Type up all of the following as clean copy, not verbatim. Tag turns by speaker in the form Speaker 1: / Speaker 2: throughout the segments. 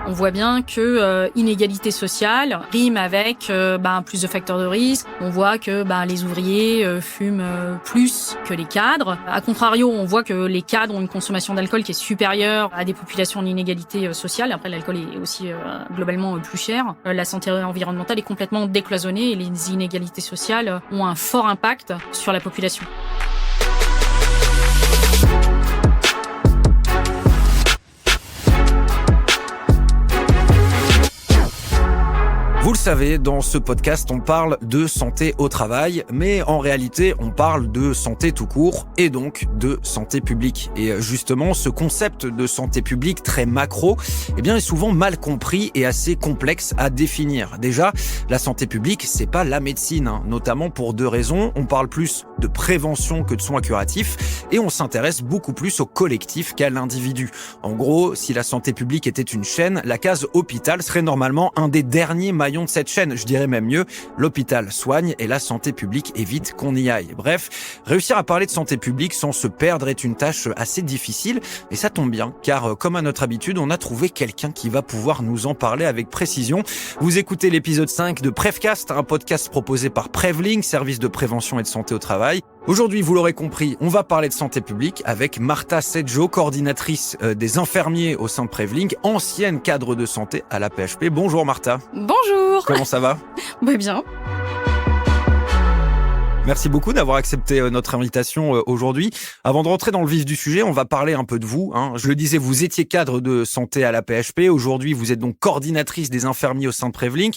Speaker 1: On voit bien que inégalité sociale rime avec plus de facteurs de risque. On voit que les ouvriers fument plus que les cadres. A contrario, on voit que les cadres ont une consommation d'alcool qui est supérieure à des populations en inégalité sociale. Après, l'alcool est aussi globalement plus cher. La santé environnementale est complètement décloisonnée et les inégalités sociales ont un fort impact sur la population.
Speaker 2: Vous le savez, dans ce podcast, on parle de santé au travail, mais en réalité, on parle de santé tout court et donc de santé publique. Et justement, ce concept de santé publique très macro, est souvent mal compris et assez complexe à définir. Déjà, la santé publique, c'est pas la médecine, notamment pour deux raisons. On parle plus de prévention que de soins curatifs et on s'intéresse beaucoup plus au collectif qu'à l'individu. En gros, si la santé publique était une chaîne, la case hôpital serait normalement un des derniers maillons de cette chaîne. Je dirais même mieux, l'hôpital soigne et la santé publique évite qu'on y aille. Bref, réussir à parler de santé publique sans se perdre est une tâche assez difficile et ça tombe bien car comme à notre habitude, on a trouvé quelqu'un qui va pouvoir nous en parler avec précision. Vous écoutez l'épisode 5 de Prevcast, un podcast proposé par Prevlink, service de prévention et de santé au travail. Aujourd'hui, vous l'aurez compris, on va parler de santé publique avec Marta Sedjo, coordinatrice des infirmiers au sein de Prevlink, ancienne cadre de santé à la PHP. Bonjour Marta.
Speaker 1: Bonjour.
Speaker 2: Comment ça va ?
Speaker 1: Bien.
Speaker 2: Merci beaucoup d'avoir accepté notre invitation aujourd'hui. Avant de rentrer dans le vif du sujet, on va parler un peu de vous. Je le disais, vous étiez cadre de santé à la PHP. Aujourd'hui, vous êtes donc coordinatrice des infirmiers au sein de Prevlink.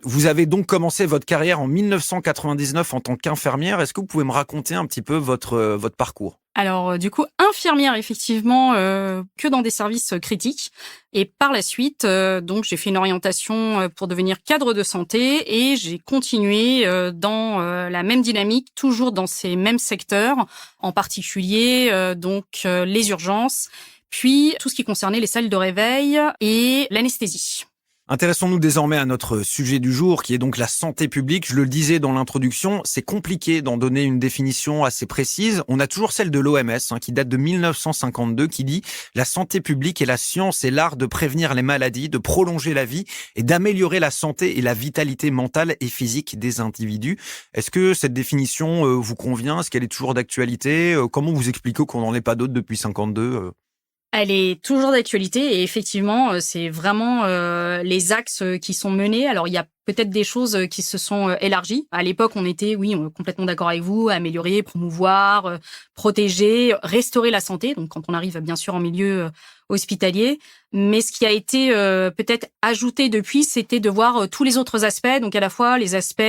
Speaker 2: Vous avez donc commencé votre carrière en 1999 en tant qu'infirmière. Est-ce que vous pouvez me raconter un petit peu votre parcours ?
Speaker 1: Alors du coup, infirmière effectivement que dans des services critiques et par la suite donc j'ai fait une orientation pour devenir cadre de santé et j'ai continué dans la même dynamique, toujours dans ces mêmes secteurs, en particulier les urgences, puis tout ce qui concernait les salles de réveil et l'anesthésie.
Speaker 2: Intéressons-nous désormais à notre sujet du jour, qui est donc la santé publique. Je le disais dans l'introduction, c'est compliqué d'en donner une définition assez précise. On a toujours celle de l'OMS, qui date de 1952, qui dit « La santé publique est la science et l'art de prévenir les maladies, de prolonger la vie et d'améliorer la santé et la vitalité mentale et physique des individus ». Est-ce que cette définition vous convient ? Est-ce qu'elle est toujours d'actualité ? Comment vous expliquez qu'on n'en ait pas d'autres depuis 52 ?
Speaker 1: Elle est toujours d'actualité et effectivement, c'est vraiment les axes qui sont menés. Alors, il y a peut-être des choses qui se sont élargies. À l'époque, on était, complètement d'accord avec vous, améliorer, promouvoir, protéger, restaurer la santé. Donc, quand on arrive, bien sûr, en milieu hospitalier. Mais ce qui a été peut-être ajouté depuis, c'était de voir tous les autres aspects. Donc, à la fois les aspects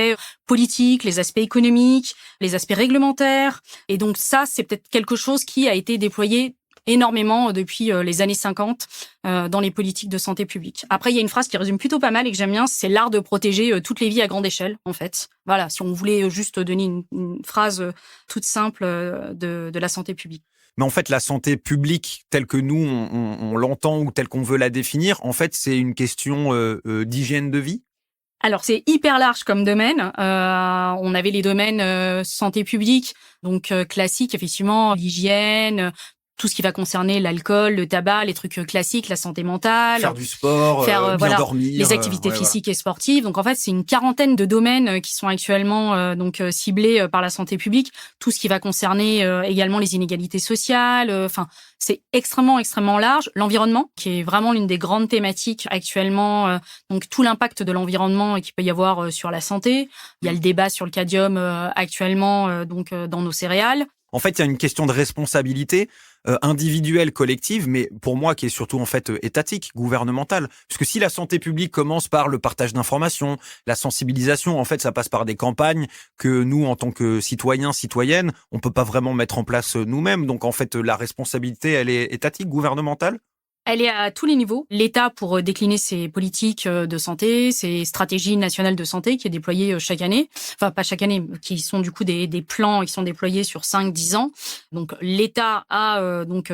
Speaker 1: politiques, les aspects économiques, les aspects réglementaires. Et donc, ça, c'est peut-être quelque chose qui a été déployé énormément depuis les années 50 dans les politiques de santé publique. Après, il y a une phrase qui résume plutôt pas mal et que j'aime bien, c'est l'art de protéger toutes les vies à grande échelle, en fait. Voilà, si on voulait juste donner une phrase toute simple de la santé publique.
Speaker 2: Mais en fait, la santé publique, telle que nous, on l'entend ou telle qu'on veut la définir, en fait, c'est une question d'hygiène de vie ?
Speaker 1: Alors, c'est hyper large comme domaine. On avait les domaines santé publique, donc classique, effectivement, l'hygiène, tout ce qui va concerner l'alcool, le tabac, les trucs classiques, la santé mentale.
Speaker 2: Faire du sport, bien dormir.
Speaker 1: Les activités physiques et sportives. Donc en fait, c'est une quarantaine de domaines qui sont actuellement ciblés par la santé publique. Tout ce qui va concerner également les inégalités sociales. C'est extrêmement, extrêmement large. L'environnement, qui est vraiment l'une des grandes thématiques actuellement. Donc tout l'impact de l'environnement qu'il peut y avoir sur la santé. Il y a le débat sur le cadmium actuellement dans nos céréales.
Speaker 2: En fait, il y a une question de responsabilité individuelle, collective, mais pour moi qui est surtout en fait étatique, gouvernementale. Parce que si la santé publique commence par le partage d'informations, la sensibilisation, en fait, ça passe par des campagnes que nous, en tant que citoyens, citoyennes, on peut pas vraiment mettre en place nous-mêmes. Donc en fait, la responsabilité, elle est étatique, gouvernementale ?
Speaker 1: Elle est à tous les niveaux. L'État pour décliner ses politiques de santé, ses stratégies nationales de santé qui est déployée chaque année. Enfin, pas chaque année, qui sont du coup des plans qui sont déployés sur 5-10 ans. Donc, l'État a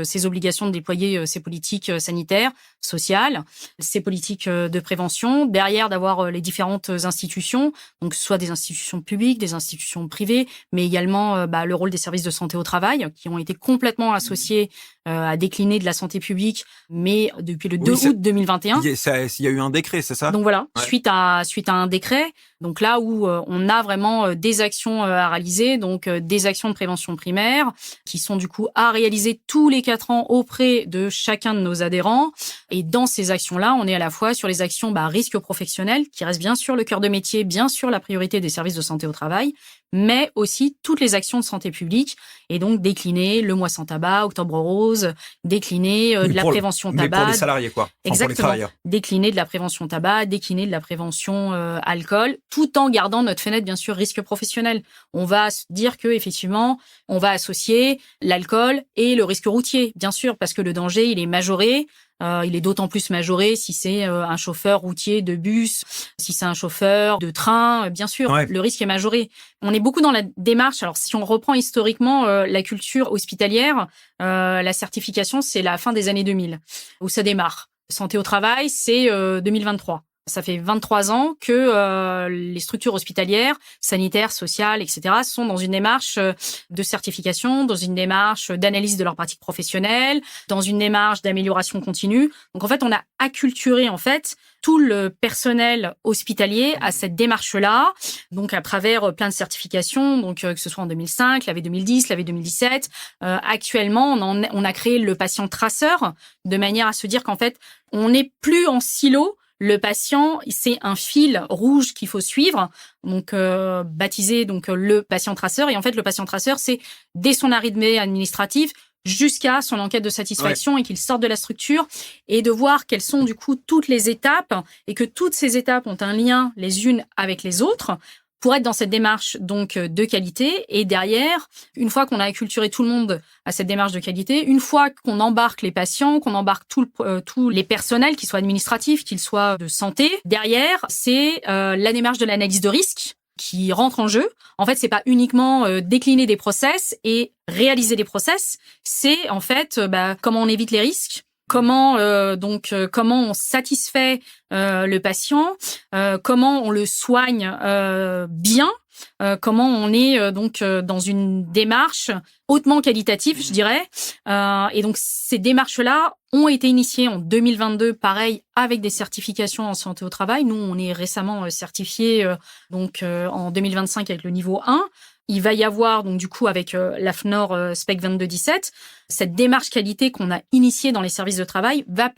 Speaker 1: ses obligations de déployer ses politiques sanitaires. sociale, ces politiques de prévention, derrière d'avoir les différentes institutions, donc que ce soit des institutions publiques, des institutions privées, mais également le rôle des services de santé au travail qui ont été complètement associés à décliner de la santé publique, mais depuis le 2 août 2021.
Speaker 2: Il y a eu un décret, c'est ça?
Speaker 1: Donc voilà,
Speaker 2: ouais.
Speaker 1: suite à un décret, donc là où on a vraiment des actions à réaliser, donc des actions de prévention primaire qui sont du coup à réaliser tous les 4 ans auprès de chacun de nos adhérents. Et dans ces actions-là, on est à la fois sur les actions risque professionnel, qui reste bien sûr le cœur de métier, bien sûr la priorité des services de santé au travail, mais aussi toutes les actions de santé publique, et donc décliner le mois sans tabac, octobre rose, décliner de la prévention tabac.
Speaker 2: Mais pour les salariés, quoi.
Speaker 1: Exactement.
Speaker 2: Pour les travailleurs.
Speaker 1: Décliner de la prévention tabac, décliner de la prévention alcool, tout en gardant notre fenêtre, bien sûr, risque professionnel. On va se dire que effectivement, on va associer l'alcool et le risque routier, bien sûr, parce que le danger, il est majoré. Il est d'autant plus majoré si c'est un chauffeur routier de bus, si c'est un chauffeur de train, bien sûr, ouais. Le risque est majoré. On est beaucoup dans la démarche. Alors, si on reprend historiquement la culture hospitalière, la certification, c'est la fin des années 2000, où ça démarre. Santé au travail, c'est 2023. Ça fait 23 ans que les structures hospitalières, sanitaires, sociales, etc., sont dans une démarche de certification, dans une démarche d'analyse de leurs pratiques professionnelles, dans une démarche d'amélioration continue. Donc en fait, on a acculturé en fait tout le personnel hospitalier à cette démarche-là, donc à travers plein de certifications, donc que ce soit en 2005, l'AV 2010, l'AV 2017. Actuellement, on a créé le patient traceur de manière à se dire qu'en fait, on n'est plus en silo. Le patient, c'est un fil rouge qu'il faut suivre, donc baptisé donc le patient traceur. Et en fait, le patient traceur, c'est dès son arrivée administrative jusqu'à son enquête de satisfaction, ouais. Et qu'il sorte de la structure et de voir quelles sont du coup toutes les étapes et que toutes ces étapes ont un lien les unes avec les autres pour être dans cette démarche donc de qualité. Et derrière, une fois qu'on a acculturé tout le monde à cette démarche de qualité, une fois qu'on embarque les patients, qu'on embarque tous les personnels, qu'ils soient administratifs, qu'ils soient de santé, derrière, c'est la démarche de l'analyse de risque qui rentre en jeu. En fait, c'est pas uniquement décliner des process et réaliser des process, c'est en fait comment on évite les risques. Comment on satisfait le patient, comment on le soigne bien, comment on est dans une démarche hautement qualitative, je dirais. Et donc ces démarches-là ont été initiées en 2022, pareil avec des certifications en santé au travail. Nous, on est récemment certifiés en 2025 avec le niveau 1. Il va y avoir, donc du coup, avec l'AFNOR SPEC 2217, cette démarche qualité qu'on a initiée dans les services de travail va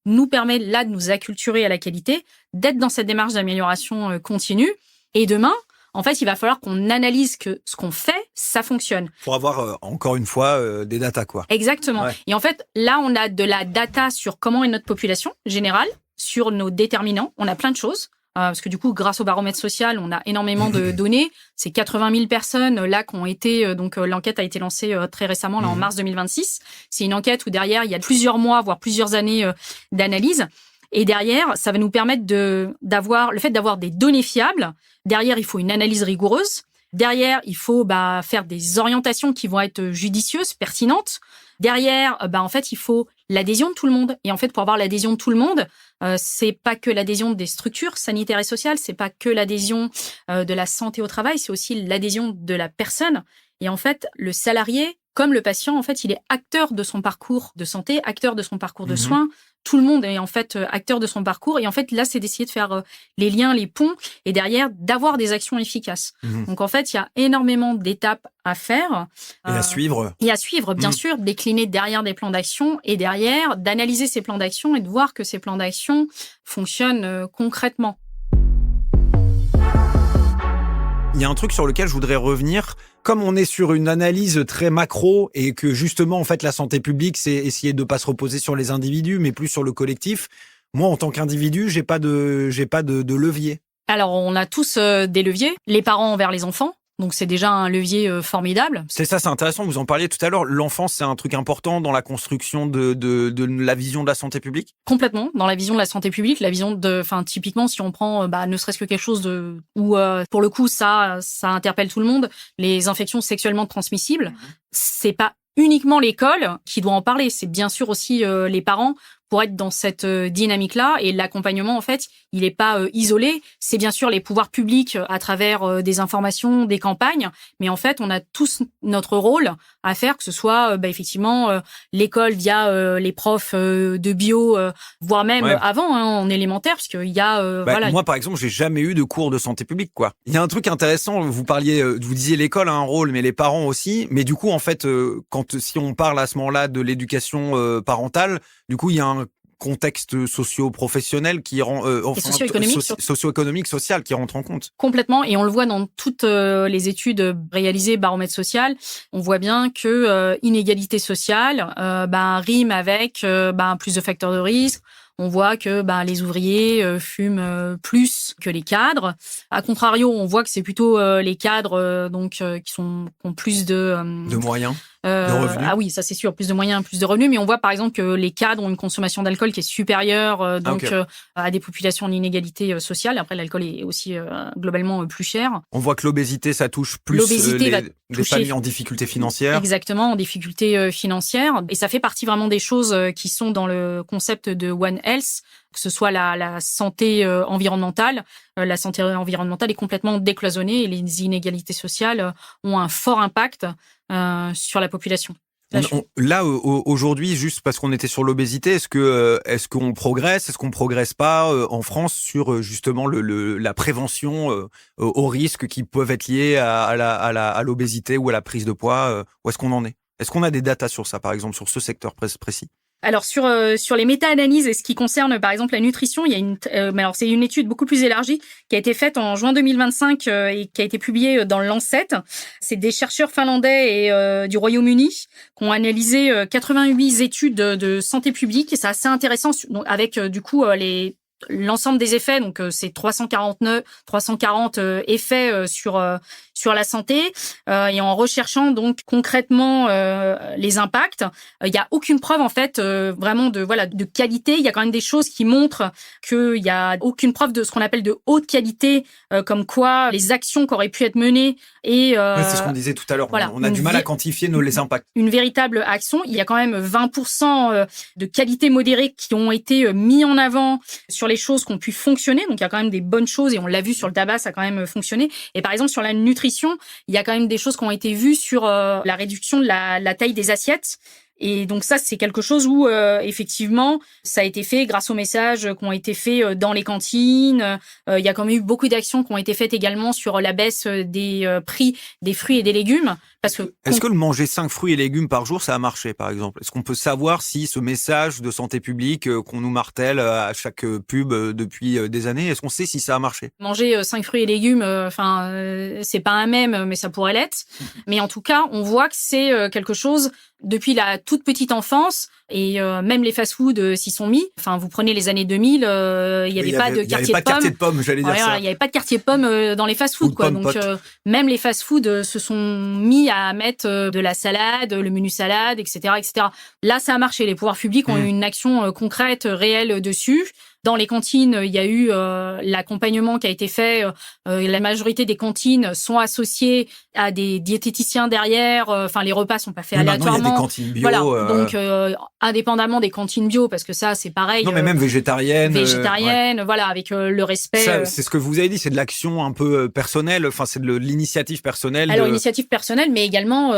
Speaker 1: nous permettre là de nous acculturer à la qualité, d'être dans cette démarche d'amélioration continue. Et demain, en fait, il va falloir qu'on analyse que ce qu'on fait, ça fonctionne.
Speaker 2: Pour avoir, encore une fois, des datas, quoi.
Speaker 1: Exactement. Ouais. Et en fait, là, on a de la data sur comment est notre population générale, sur nos déterminants. On a plein de choses. Parce que du coup, grâce au baromètre social, on a énormément de données. C'est 80 000 personnes là qui ont été l'enquête a été lancée très récemment là en mars 2026. C'est une enquête où derrière il y a plusieurs mois voire plusieurs années d'analyse. Et derrière, ça va nous permettre d'avoir des données fiables. Derrière, il faut une analyse rigoureuse. Derrière, il faut faire des orientations qui vont être judicieuses, pertinentes. Derrière, en fait, il faut l'adhésion de tout le monde. Et en fait, pour avoir l'adhésion de tout le monde, c'est pas que l'adhésion des structures sanitaires et sociales, c'est pas que l'adhésion de la santé au travail, c'est aussi l'adhésion de la personne. Et en fait, le salarié, comme le patient, en fait, il est acteur de son parcours de santé, acteur de son parcours de soins. Tout le monde est en fait acteur de son parcours. Et en fait, là, c'est d'essayer de faire les liens, les ponts, et derrière, d'avoir des actions efficaces. Donc, en fait, il y a énormément d'étapes à faire.
Speaker 2: Et à suivre.
Speaker 1: Et à suivre, bien sûr, décliner derrière des plans d'action, et derrière, d'analyser ces plans d'action et de voir que ces plans d'action fonctionnent concrètement.
Speaker 2: Il y a un truc sur lequel je voudrais revenir. Comme on est sur une analyse très macro et que justement, en fait, la santé publique, c'est essayer de pas se reposer sur les individus, mais plus sur le collectif. Moi, en tant qu'individu, j'ai pas de levier.
Speaker 1: Alors, on a tous des leviers. Les parents envers les enfants. Donc, c'est déjà un levier formidable.
Speaker 2: C'est ça, c'est intéressant. Vous en parliez tout à l'heure. L'enfance, c'est un truc important dans la construction de la vision de la santé publique?
Speaker 1: Complètement. Dans la vision de la santé publique, typiquement, si on prend, ne serait-ce que quelque chose où, pour le coup, ça interpelle tout le monde, les infections sexuellement transmissibles, c'est pas uniquement l'école qui doit en parler. C'est bien sûr aussi les parents pour être dans cette dynamique-là. Et l'accompagnement, en fait, il n'est pas isolé. C'est bien sûr les pouvoirs publics à travers des informations, des campagnes, mais en fait, on a tous notre rôle à faire, que ce soit effectivement l'école via les profs de bio, voire même avant en élémentaire, parce qu'il y a voilà.
Speaker 2: Moi, par exemple, j'ai jamais eu de cours de santé publique, quoi. Il y a un truc intéressant. Vous disiez l'école a un rôle, mais les parents aussi. Mais du coup, en fait, si on parle à ce moment-là de l'éducation parentale, du coup, il y a un contexte socio-professionnel qui rend socio-économique, social qui rentre en compte.
Speaker 1: Complètement, et on le voit dans toutes les études réalisées Baromètre social, on voit bien que inégalité sociale rime avec plus de facteurs de risque. On voit que les ouvriers fument plus que les cadres. A contrario, on voit que c'est plutôt les cadres qui ont plus de
Speaker 2: moyens. De revenus.
Speaker 1: Ah oui, ça c'est sûr, plus de moyens, plus de revenus, mais on voit par exemple que les cadres ont une consommation d'alcool qui est supérieure à des populations en inégalité sociale. Après, l'alcool est aussi globalement plus cher.
Speaker 2: On voit que l'obésité, ça touche plus les familles en difficulté financière.
Speaker 1: Exactement, en difficulté financière. Et ça fait partie vraiment des choses qui sont dans le concept de One Health, que ce soit la santé environnementale. La santé environnementale est complètement décloisonnée et les inégalités sociales ont un fort impact sur la population.
Speaker 2: Là, aujourd'hui, juste parce qu'on était sur l'obésité, est-ce qu'on progresse, est-ce qu'on progresse pas en France sur justement la prévention aux risques qui peuvent être liés à l'obésité ou à la prise de poids? Où est-ce qu'on en est? Est-ce qu'on a des datas sur ça, par exemple, sur ce secteur précis?
Speaker 1: Alors sur les méta-analyses et ce qui concerne par exemple la nutrition, il y a alors c'est une étude beaucoup plus élargie qui a été faite en juin 2025 et qui a été publiée dans le Lancet. C'est des chercheurs finlandais et du Royaume-Uni qui ont analysé 88 études de santé publique, et c'est assez intéressant avec du coup l'ensemble des effets. Donc c'est 340 effets sur la santé, et en recherchant donc concrètement les impacts, il y a aucune preuve en fait vraiment de qualité. Il y a quand même des choses qui montrent qu'il y a aucune preuve de ce qu'on appelle de haute qualité, comme quoi les actions qui auraient pu être menées et
Speaker 2: c'est ce qu'on disait tout à l'heure. Voilà, on a du mal à quantifier les impacts.
Speaker 1: Une véritable action. Il y a quand même 20% de qualité modérée qui ont été mis en avant sur les choses qui ont pu fonctionner. Donc il y a quand même des bonnes choses, et on l'a vu sur le tabac, ça a quand même fonctionné. Et par exemple sur la nutrition, il y a quand même des choses qui ont été vues sur la réduction de la taille des assiettes. Et donc ça, c'est quelque chose où effectivement, ça a été fait grâce aux messages qui ont été faits dans les cantines. Il y a quand même eu beaucoup d'actions qui ont été faites également sur la baisse des prix des fruits et des légumes.
Speaker 2: Est-ce que le manger 5 fruits et légumes par jour, ça a marché, par exemple? Est-ce qu'on peut savoir si ce message de santé publique qu'on nous martèle à chaque pub depuis des années, est-ce qu'on sait si ça a marché?
Speaker 1: Manger 5 fruits et légumes, c'est pas un mème, mais ça pourrait l'être. Mais en tout cas, on voit que c'est quelque chose depuis la toute petite enfance, et même les fast-foods s'y sont mis. Enfin, vous prenez les années 2000, il y avait pas de quartier de pommes.
Speaker 2: J'allais dire ça.
Speaker 1: Il y avait pas de quartier de pommes dans les fast-foods, quoi. Donc même les fast-foods se sont mis à mettre de la salade, le menu salade, etc., etc. Là, ça a marché. Les pouvoirs publics ont eu une action concrète, réelle dessus. Dans les cantines, il y a eu l'accompagnement qui a été fait. La majorité des cantines sont associées à des diététiciens derrière. Enfin, les repas sont pas faits aléatoirement.
Speaker 2: Il y a des cantines bio.
Speaker 1: Voilà. Donc, indépendamment des cantines bio, parce que ça, c'est pareil.
Speaker 2: Non, mais même végétarienne.
Speaker 1: Voilà, avec le respect.
Speaker 2: Ça, c'est ce que vous avez dit, c'est de l'action un peu personnelle. Enfin, c'est de l'initiative personnelle.
Speaker 1: Alors, initiative personnelle, mais également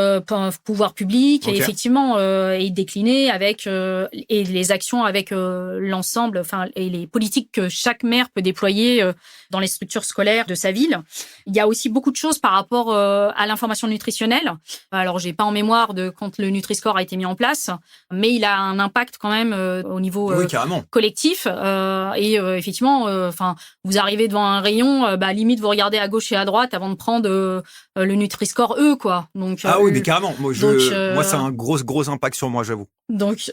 Speaker 1: pouvoir public, et effectivement, et décliné avec et les actions avec l'ensemble, et les politiques que chaque maire peut déployer dans les structures scolaires de sa ville. Il y a aussi beaucoup de choses par rapport à l'information nutritionnelle. Alors, j'ai pas en mémoire de quand le Nutri-Score a été mis en place, mais il a un impact quand même au niveau collectif. Et effectivement, vous arrivez devant un rayon, limite vous regardez à gauche et à droite avant de prendre le Nutri-Score quoi. Donc
Speaker 2: oui, mais carrément. Moi, ça a un gros impact sur moi, j'avoue.
Speaker 1: Donc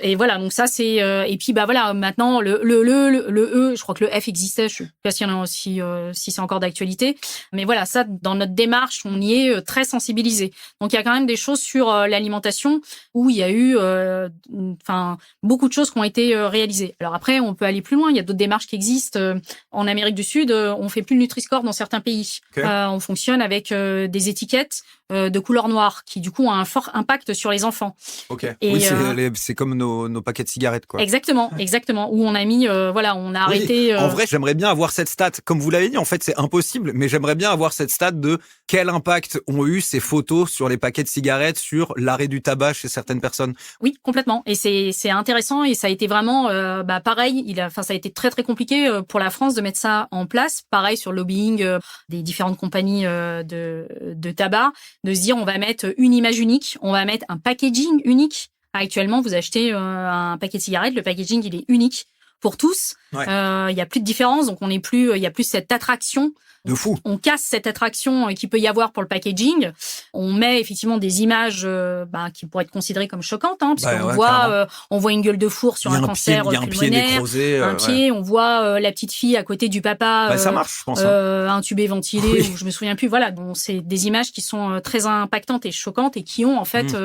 Speaker 1: ça c'est et puis maintenant le E, je crois que le F existait, je sais pas s'il y en a aussi si c'est encore d'actualité, mais voilà, ça dans notre démarche on y est très sensibilisé. Donc il y a quand même des choses sur l'alimentation où il y a eu beaucoup de choses qui ont été réalisées. Alors après on peut aller plus loin, il y a d'autres démarches qui existent. En Amérique du Sud, on fait plus le Nutri-Score dans certains pays. On fonctionne avec des étiquettes de couleur noire qui du coup a un fort impact sur les enfants.
Speaker 2: Ok.
Speaker 1: Et,
Speaker 2: oui, c'est comme nos paquets de cigarettes, quoi.
Speaker 1: Exactement. Où on a mis, on a arrêté.
Speaker 2: En vrai, j'aimerais bien avoir cette stat. Comme vous l'avez dit, en fait, c'est impossible, mais j'aimerais bien avoir cette stat de quel impact ont eu ces photos sur les paquets de cigarettes, sur l'arrêt du tabac chez certaines personnes.
Speaker 1: Oui, complètement. Et c'est intéressant et ça a été vraiment pareil. Ça a été très très compliqué pour la France de mettre ça en place. Pareil sur le lobbying des différentes compagnies de tabac, de se dire on va mettre une image unique, on va mettre un packaging unique. Actuellement, vous achetez un paquet de cigarettes, le packaging il est unique pour tous.
Speaker 2: Ouais.
Speaker 1: Il y a plus de différence, donc il y a plus cette attraction.
Speaker 2: De fou.
Speaker 1: On casse cette attraction qu'il peut y avoir pour le packaging. On met effectivement des images qui pourraient être considérées comme choquantes, parce qu'on on voit une gueule de four sur un cancer pulmonaire,
Speaker 2: pied nécrosé,
Speaker 1: un pied. On voit la petite fille à côté du papa,
Speaker 2: ça marche, je pense.
Speaker 1: intubé, ventilé, ou je me souviens plus. Voilà, donc c'est des images qui sont très impactantes et choquantes et qui ont en fait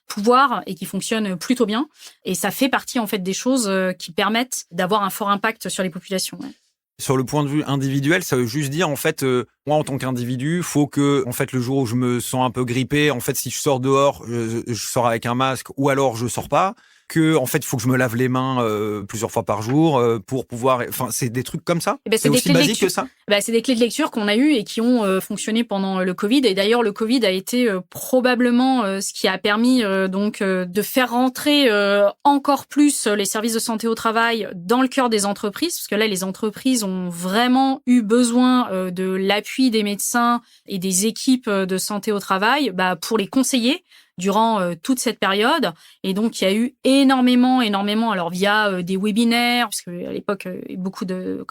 Speaker 1: pouvoir et qui fonctionnent plutôt bien. Et ça fait partie en fait des choses qui permettent d'avoir un fort impact sur les populations. Ouais.
Speaker 2: Sur le point de vue individuel, ça veut juste dire, en fait, moi, en tant qu'individu, faut que, en fait, le jour où je me sens un peu grippé, en fait, si je sors dehors, je sors avec un masque, ou alors je sors pas, que, en fait, il faut que je me lave les mains plusieurs fois par jour pour pouvoir... Enfin, c'est des trucs comme ça.
Speaker 1: C'est
Speaker 2: aussi basique que ça.
Speaker 1: C'est des clés de lecture qu'on a eues et qui ont fonctionné pendant le Covid. Et d'ailleurs, le Covid a été probablement ce qui a permis de faire rentrer encore plus les services de santé au travail dans le cœur des entreprises. Parce que là, les entreprises ont vraiment eu besoin de l'appui des médecins et des équipes de santé au travail pour les conseiller durant toute cette période. Et donc, il y a eu énormément, alors via des webinaires, parce qu'à l'époque, il y a beaucoup de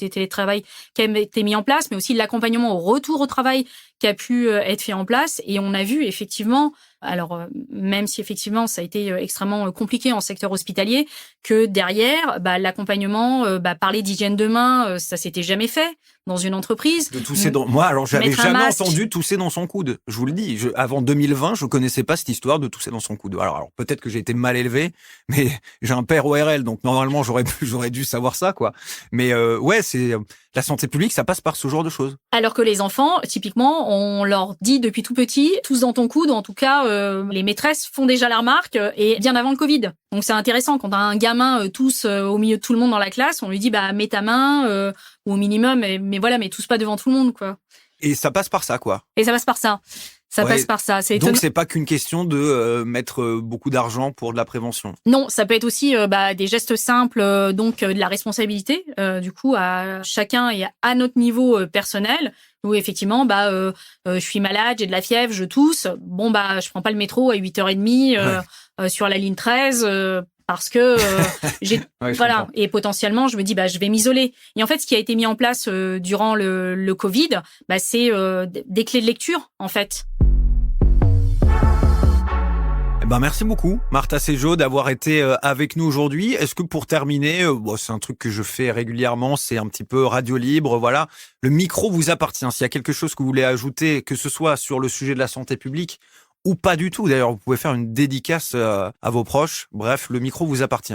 Speaker 1: télétravail qui a été mis en place, mais aussi l'accompagnement au retour au travail qui a pu être fait en place. Et on a vu effectivement, alors même si effectivement ça a été extrêmement compliqué en secteur hospitalier, que derrière, l'accompagnement, parler d'hygiène de main, ça s'était jamais fait dans une entreprise.
Speaker 2: De tousser moi, alors j'avais jamais entendu tousser dans son coude. Je vous le dis, avant 2020, je connaissais pas cette histoire de tousser dans son coude. Alors peut-être que j'ai été mal élevé, mais j'ai un père ORL, donc normalement j'aurais dû savoir ça, quoi. Mais c'est la santé publique, ça passe par ce genre de choses.
Speaker 1: Alors que les enfants, typiquement, on leur dit depuis tout petit, tous dans ton coude, en tout cas, les maîtresses font déjà la remarque, et bien avant le Covid. Donc c'est intéressant, quand on a un gamin tous au milieu de tout le monde dans la classe, on lui dit mets ta main, ou au minimum, mais tous pas devant tout le monde, quoi.
Speaker 2: Et ça passe par ça, quoi.
Speaker 1: Et ça passe par ça. Passe par ça. C'est
Speaker 2: donc c'est pas qu'une question de mettre beaucoup d'argent pour de la prévention.
Speaker 1: Non, ça peut être aussi des gestes simples, de la responsabilité du coup à chacun et à notre niveau personnel. Où effectivement je suis malade, j'ai de la fièvre, je tousse. Je prends pas le métro à 8h30 sur la ligne 13 parce que j'ai voilà, et potentiellement je me dis je vais m'isoler. Et en fait ce qui a été mis en place durant le Covid, c'est des clés de lecture en fait.
Speaker 2: Merci beaucoup, Martha Séjot, d'avoir été avec nous aujourd'hui. Est-ce que pour terminer, c'est un truc que je fais régulièrement, c'est un petit peu radio libre, voilà. Le micro vous appartient. S'il y a quelque chose que vous voulez ajouter, que ce soit sur le sujet de la santé publique ou pas du tout, d'ailleurs, vous pouvez faire une dédicace à vos proches. Bref, le micro vous appartient.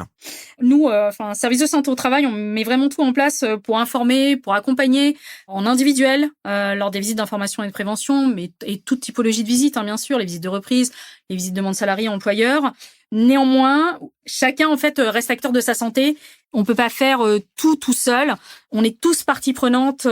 Speaker 1: Nous, service de santé au travail, on met vraiment tout en place pour informer, pour accompagner en individuel lors des visites d'information et de prévention, et toute typologie de visites, bien sûr, les visites de reprise, les visites de demande salarié, employeur. Néanmoins, chacun en fait reste acteur de sa santé. On peut pas faire tout seul. On est tous partie prenante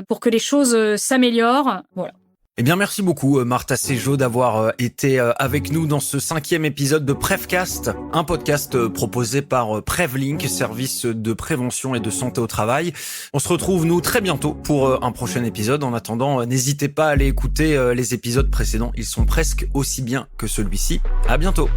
Speaker 1: pour que les choses s'améliorent. Voilà.
Speaker 2: Eh bien, merci beaucoup, Martha Séjot, d'avoir été avec nous dans ce 5e épisode de Prevcast, un podcast proposé par Prevlink, service de prévention et de santé au travail. On se retrouve, nous, très bientôt pour un prochain épisode. En attendant, n'hésitez pas à aller écouter les épisodes précédents. Ils sont presque aussi bien que celui-ci. À bientôt.